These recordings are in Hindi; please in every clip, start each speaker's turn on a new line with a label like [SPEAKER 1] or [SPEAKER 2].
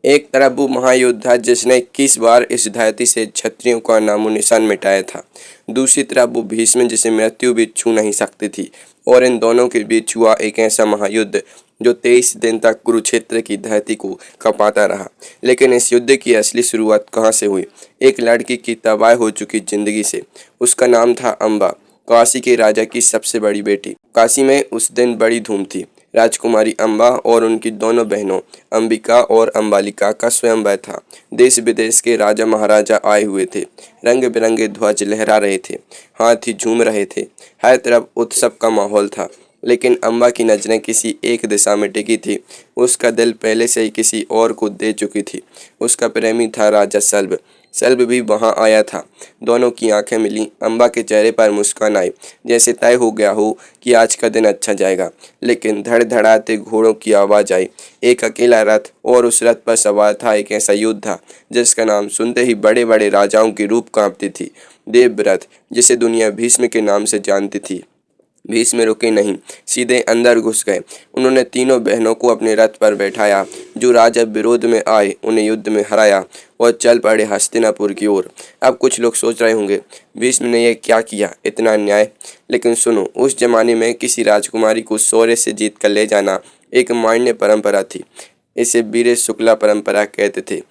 [SPEAKER 1] एक तरफ वो महायोद्धा जिसने 21 बार इस धरती से क्षत्रियों का नामो निशान मिटाया था, दूसरी तरफ वो भीष्म जिसे मृत्यु भी छू नहीं सकती थी। और इन दोनों के बीच हुआ एक ऐसा महायुद्ध जो 23 दिन तक कुरुक्षेत्र की धरती को कपाता रहा। लेकिन इस युद्ध की असली शुरुआत कहाँ से हुई? एक लड़की की तबाह हो चुकी जिंदगी से। उसका नाम था अम्बा, काशी के राजा की सबसे बड़ी बेटी। काशी में उस दिन बड़ी धूम थी। राजकुमारी अम्बा और उनकी दोनों बहनों अंबिका और अम्बालिका का स्वयंवर था। देश विदेश के राजा महाराजा आए हुए थे। रंग बिरंगे ध्वज लहरा रहे थे, हाथी झूम रहे थे, हर तरफ उत्सव का माहौल था। लेकिन अम्बा की नजरें किसी एक दिशा में टिकी थी। उसका दिल पहले से ही किसी और को दे चुकी थी। उसका प्रेमी था राजा सल्ब। सल्ब भी वहां आया था। दोनों की आंखें मिली। अम्बा के चेहरे पर मुस्कान आई, जैसे तय हो गया हो कि आज का दिन अच्छा जाएगा। लेकिन धड़धड़ाते घोड़ों की आवाज आई। एक अकेला रथ, और उस रथ पर सवार था एक ऐसा योद्धा जिसका नाम सुनते ही बड़े बड़े राजाओं की रूप कांपती थी। देवव्रत, जिसे दुनिया भीष्म के नाम से जानती थी। भीष्म रुके नहीं, सीधे अंदर घुस गए। उन्होंने तीनों बहनों को अपने रथ पर बैठाया। जो राजा विरोध में आए उन्हें युद्ध में हराया और चल पड़े हस्तिनापुर की ओर। अब कुछ लोग सोच रहे होंगे, भीष्म ने यह क्या किया, इतना अन्याय। लेकिन सुनो, उस जमाने में किसी राजकुमारी को शौर्य से जीत कर ले जाना एक मान्य परंपरा थी। इसे वीर शुक्ला परंपरा कहते थे।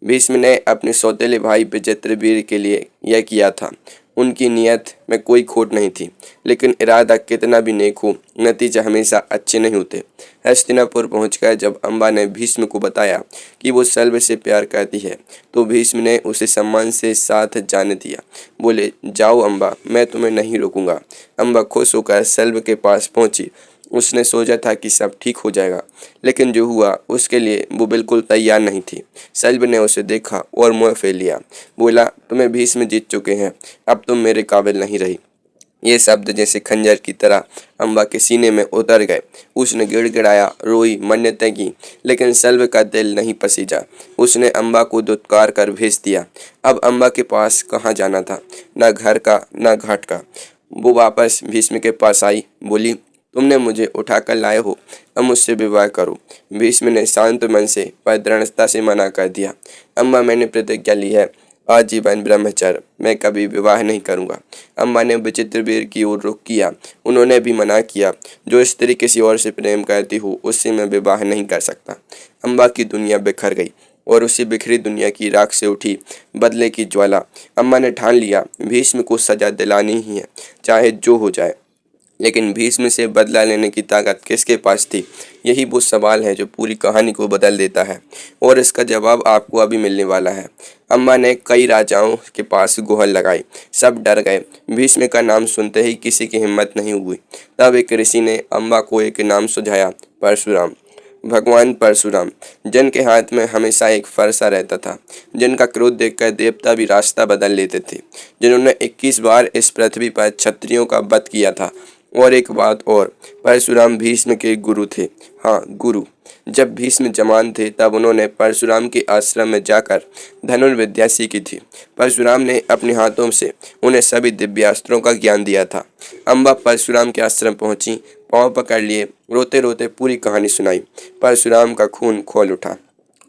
[SPEAKER 1] भीष्म ने अपने सौतेले भाई विचित्रवीर के लिए यह किया था। उनकी नीयत में कोई खोट नहीं थी, लेकिन इरादा कितना भी नेक हो, नतीजा हमेशा अच्छे नहीं होते। हस्तिनापुर पहुंचकर जब अम्बा ने भीष्म को बताया कि वो सल्ब से प्यार करती है, तो भीष्म ने उसे सम्मान से साथ जाने दिया। बोले, जाओ अम्बा, मैं तुम्हें नहीं रोकूंगा। अम्बा खुश होकर सल्ब के पास पहुंची। उसने सोचा था कि सब ठीक हो जाएगा, लेकिन जो हुआ उसके लिए वो बिल्कुल तैयार नहीं थी। सल्ब ने उसे देखा और मुंह फेर लिया। बोला, तुम्हें भीष्म जीत चुके हैं, अब तुम मेरे काबिल नहीं रही। ये शब्द जैसे खंजर की तरह अम्बा के सीने में उतर गए। उसने गिड़गिड़ाया, रोई, मन्नतें की, लेकिन सल्ब का दिल नहीं पसीजा। उसने अम्बा को दुत्कार कर भेज दिया। अब अम्बा के पास कहाँ जाना था, न घर का न घाट का। वो वापस भीष्म के पास आई। बोली, तुमने मुझे उठाकर लाए हो, अब मुझसे विवाह करो। भीष्म ने शांत मन से पर दृढ़ता से मना कर दिया। अम्मा, मैंने प्रतिज्ञा ली है, आजीवन ब्रह्मचर्य, मैं कभी विवाह नहीं करूंगा। अम्मा ने विचित्रवीर की ओर रुख किया। उन्होंने भी मना किया। जो स्त्री किसी और से प्रेम करती हो उससे मैं विवाह नहीं कर सकता। अम्बा की दुनिया बिखर गई और उसी बिखरी दुनिया की राख से उठी बदले की ज्वाला। अम्मा ने ठान लिया, भीष्म को सजा दिलानी ही है, चाहे जो हो जाए। लेकिन भीष्म से बदला लेने की ताकत किसके पास थी? यही वो सवाल है जो पूरी कहानी को बदल देता है, और इसका जवाब आपको अभी मिलने वाला है। अम्मा ने कई राजाओं के पास गुहार लगाई, सब डर गए। भीष्म का नाम सुनते ही किसी की हिम्मत नहीं हुई। तब एक ऋषि ने अम्बा को एक नाम सुझाया, परशुराम। भगवान परशुराम, जिनके हाथ में हमेशा एक फरसा रहता था, जिनका क्रोध देखकर देवता भी रास्ता बदल लेते थे, जिन्होंने 21 बार इस पृथ्वी पर क्षत्रियों का वध किया था। और एक बात और, परशुराम भीष्म के गुरु थे। हाँ, गुरु। जब भीष्म जवान थे तब उन्होंने परशुराम के आश्रम में जाकर धनुर्विद्या सीखी थी। परशुराम ने अपने हाथों से उन्हें सभी दिव्यास्त्रों का ज्ञान दिया था। अम्बा परशुराम के आश्रम पहुंची, पांव पकड़ लिए, रोते रोते पूरी कहानी सुनाई। परशुराम का खून खौल उठा।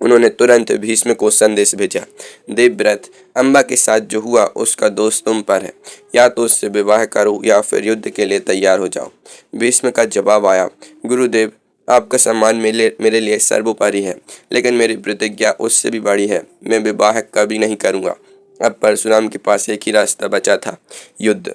[SPEAKER 1] उन्होंने तुरंत भीष्म को संदेश भेजा, देवव्रत, अम्बा के साथ जो हुआ उसका दोष तुम पर है, या तो उससे विवाह करो या फिर युद्ध के लिए तैयार हो जाओ। भीष्म का जवाब आया, गुरुदेव, आपका सम्मान मेरे लिए सर्वोपरि है, लेकिन मेरी प्रतिज्ञा उससे भी बड़ी है, मैं विवाह कभी नहीं करूँगा। अब परशुराम के पास एक ही रास्ता बचा था, युद्ध।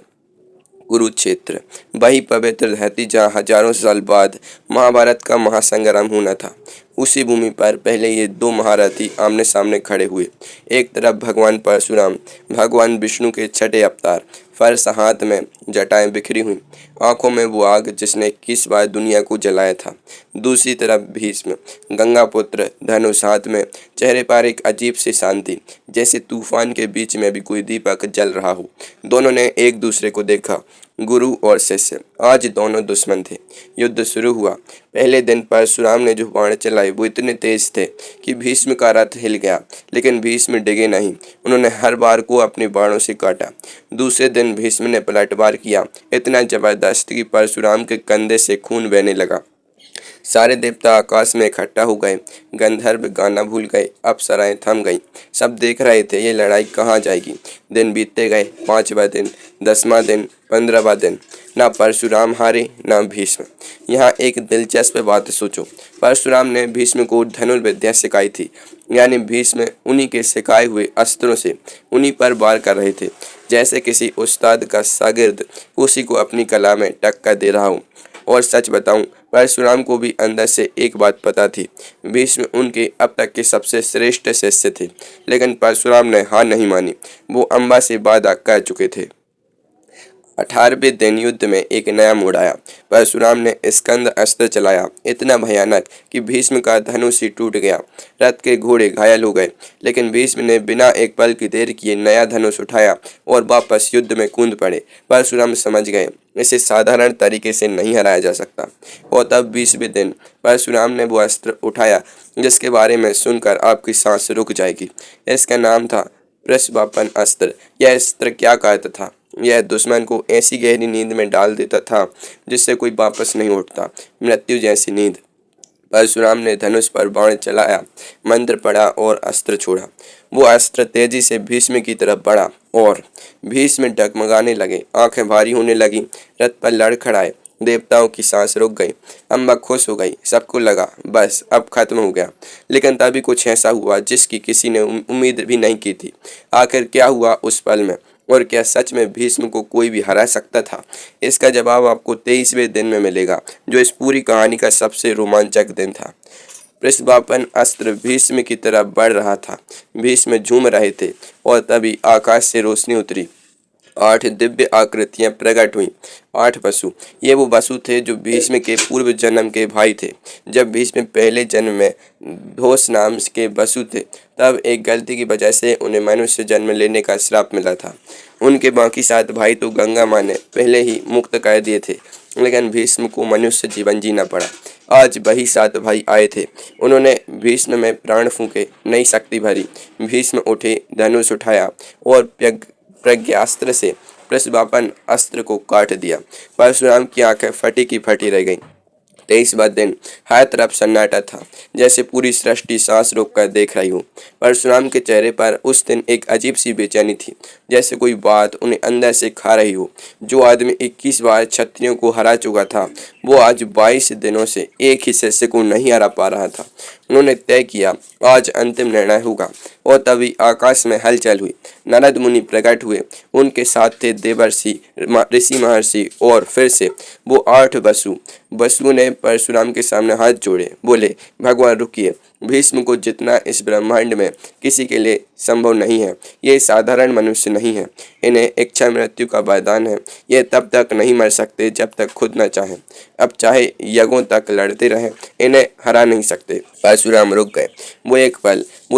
[SPEAKER 1] कुरुक्षेत्र, वही पवित्र धरती जहाँ हजारों साल बाद महाभारत का महासंग्राम होना था। उसी भूमि पर पहले ये दो महारथी आमने सामने खड़े हुए। एक तरफ भगवान परशुराम, भगवान विष्णु के छठे अवतार, फर्श हाथ में, जटाएं बिखरी हुई, आंखों में वो आग जिसने 21 बार दुनिया को जलाया था। दूसरी तरफ भीष्म, गंगा पुत्र, धनुष हाथ में, चेहरे पर एक अजीब सी शांति, जैसे तूफान के बीच में भी कोई दीपक जल रहा हो। दोनों ने एक दूसरे को देखा, गुरु और शिष्य। आज दोनों दुश्मन थे। युद्ध शुरू हुआ। पहले दिन परशुराम ने जो बाण चलाए वो इतने तेज थे कि भीष्म का रथ हिल गया, लेकिन भीष्म डिगे नहीं। उन्होंने हर बार को अपने बाणों से काटा। दूसरे दिन भीष्म ने पलटवार किया, इतना जबरदस्त कि परशुराम के कंधे से खून बहने लगा। सारे देवता आकाश में इकट्ठा हो गए। गंधर्व गाना भूल गए, अप्सराएं थम गईं। सब देख रहे थे ये लड़ाई कहाँ जाएगी। दिन बीतते गए, 5वां दिन, 10वां दिन, 15वां दिन। ना परशुराम हारे ना भीष्म। यहाँ एक दिलचस्प बात सोचो। परशुराम ने भीष्म को धनुर्विद्या सिखाई थी, यानी भीष्म उन्हीं के सिखाए हुए अस्त्रों से उन्हीं पर वार कर रहे थे, जैसे किसी उस्ताद का शागिर्द उसी को अपनी कला में टक्कर दे रहा हो। और सच बताऊं, परशुराम को भी अंदर से एक बात पता थी, भीष्म उनके अब तक के सबसे श्रेष्ठ शिष्य थे। लेकिन परशुराम ने हार नहीं मानी। वो अम्बा से वादा कर चुके थे। 18वें दिन युद्ध में एक नया मोड़ आया। परशुराम ने स्कंद अस्त्र चलाया, इतना भयानक कि भीष्म का धनुष ही टूट गया। रथ के घोड़े घायल हो गए, लेकिन भीष्म ने बिना एक पल की देर किए नया धनुष उठाया और वापस युद्ध में कूद पड़े। परशुराम समझ गए इसे साधारण तरीके से नहीं हराया जा सकता। और तब 20वें दिन परशुराम ने वो अस्त्र उठाया जिसके बारे में सुनकर आपकी सांस रुक जाएगी। इसका नाम था प्रश्वापन अस्त्र। यह अस्त्र क्या करता था? यह दुश्मन को ऐसी गहरी नींद में डाल देता था जिससे कोई वापस नहीं उठता, मृत्यु जैसी नींद। परशुराम ने धनुष पर बाण चलाया, मंत्र पढ़ा और अस्त्र छोड़ा। वो अस्त्र तेजी से भीष्म की तरफ बढ़ा और भीष्म डगमगाने लगे, आंखें भारी होने लगी, रथ पर लड़खड़ाए। देवताओं की सांस रुक गई। अम्बा खुश हो गई। सबको लगा बस अब खत्म हो गया। लेकिन तभी कुछ ऐसा हुआ जिसकी किसी ने उम्मीद भी नहीं की थी। आखिर क्या हुआ उस पल में? और क्या सच में भीष्म को कोई भी हरा सकता था? इसका जवाब आपको 23वें दिन में मिलेगा, जो इस पूरी कहानी का सबसे रोमांचक दिन था। प्रश्वापन अस्त्र भीष्म की तरफ बढ़ रहा था। भीष्म झूम रहे थे और तभी आकाश से रोशनी उतरी। 8 दिव्य आकृतियां प्रकट हुई। 8 वसु। ये वो वसु थे जो भीष्म के पूर्व जन्म के भाई थे। जब भीष्म पहले जन्म में घोष नाम के वसु थे, तब एक गलती की वजह से उन्हें मनुष्य जन्म लेने का श्राप मिला था। उनके बाकी 7 भाई तो गंगा माँ ने पहले ही मुक्त कर दिए थे, लेकिन भीष्म को मनुष्य जीवन जीना पड़ा। आज वही 7 भाई आए थे। उन्होंने भीष्म में प्राण फूंके, नई शक्ति भरी। भीष्म उठे, धनुष उठाया और प्रज्ञास्त्र से प्रश्वापन अस्त्र को काट दिया। परशुराम की आंखें फटी की फटी रह गईं। 23वां दिन हर तरफ सन्नाटा था, जैसे पूरी सृष्टि सांस रोककर देख रही हो। परशुराम के चेहरे पर उस दिन एक अजीब सी बेचैनी थी, जैसे कोई बात उन्हें अंदर से खा रही हो। जो आदमी 21 बार क्षत्रियों को हरा चुका था, वो आज 22 दिनों से एक ही शिष्य को नहीं हरा पा रहा था। उन्होंने तय किया आज अंतिम निर्णय होगा। और तभी आकाश में हलचल हुई। नारद मुनि प्रकट हुए। उनके साथ थे देवर्षि, ऋषि, महर्षि और फिर से वो 8 वसु। वसुओं ने परशुराम के सामने हाथ जोड़े, बोले भगवान रुकिए, भीष्म को जितना इस ब्रह्मांड में किसी के लिए संभव नहीं है। ये साधारण मनुष्य नहीं है, इन्हें इच्छा मृत्यु का वरदान है। ये तब तक नहीं मर सकते जब तक खुद न चाहें। अब चाहे यज्ञों तक लड़ते रहें, इन्हें हरा नहीं सकते। परशुराम रुक गए। वो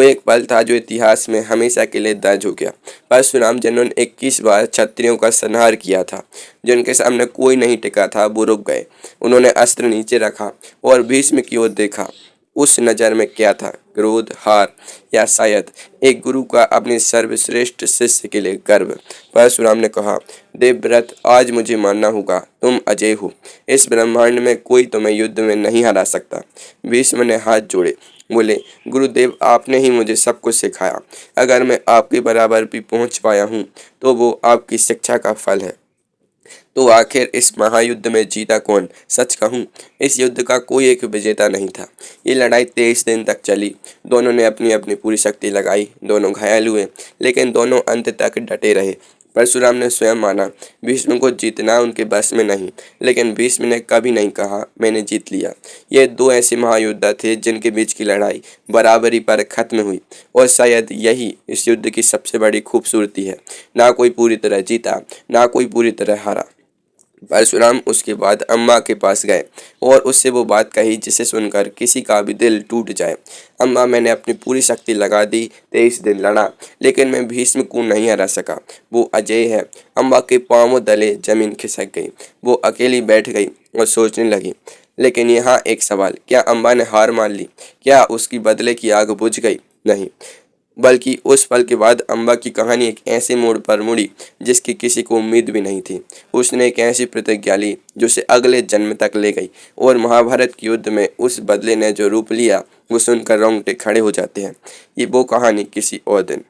[SPEAKER 1] एक पल था जो इतिहास में हमेशा के लिए दर्ज हो गया। परशुराम जिन्होंने 21 बार क्षत्रियों का संहार किया था, जिनके सामने कोई नहीं टिका था, वो रुक गए। उन्होंने अस्त्र नीचे रखा और भीष्म की ओर देखा। उस नज़र में क्या था? क्रोध, हार, या शायद एक गुरु का अपने सर्वश्रेष्ठ शिष्य के लिए गर्व। परशुराम ने कहा, देवव्रत, आज मुझे मानना होगा, तुम अजय हो। इस ब्रह्मांड में कोई तुम्हें युद्ध में नहीं हरा सकता। भीष्म ने हाथ जोड़े, बोले, गुरुदेव, आपने ही मुझे सब कुछ सिखाया। अगर मैं आपके बराबर भी पहुंच पाया हूं, तो वो आपकी शिक्षा का फल है। तो आखिर इस महायुद्ध में जीता कौन? सच कहूँ, इस युद्ध का कोई एक विजेता नहीं था। ये लड़ाई 23 दिन तक चली। दोनों ने अपनी अपनी पूरी शक्ति लगाई, दोनों घायल हुए, लेकिन दोनों अंत तक डटे रहे। परशुराम ने स्वयं माना भीष्म को जीतना उनके बस में नहीं, लेकिन भीष्म ने कभी नहीं कहा मैंने जीत लिया। ये 2 ऐसे महायोद्धा थे जिनके बीच की लड़ाई बराबरी पर खत्म हुई, और शायद यही इस युद्ध की सबसे बड़ी खूबसूरती है। ना कोई पूरी तरह जीता, ना कोई पूरी तरह हारा। परशुराम उसके बाद अम्मा के पास गए और उससे वो बात कही जिसे सुनकर किसी का भी दिल टूट जाए। अम्मा, मैंने अपनी पूरी शक्ति लगा दी, 23 दिन लड़ा, लेकिन मैं भीष्म को नहीं हरा सका। वो अजय है। अम्मा के पांवों तले जमीन खिसक गई। वो अकेली बैठ गई और सोचने लगी। लेकिन यहाँ एक सवाल, क्या अम्मा ने हार मान ली? क्या उसकी बदले की आग बुझ गई? नहीं, बल्कि उस पल के बाद अम्बा की कहानी एक ऐसे मोड़ पर मुड़ी जिसकी किसी को उम्मीद भी नहीं थी। उसने एक ऐसी प्रतिज्ञा ली जो उसे अगले जन्म तक ले गई, और महाभारत के युद्ध में उस बदले ने जो रूप लिया वो सुनकर रोंगटे खड़े हो जाते हैं। ये वो कहानी किसी और दिन।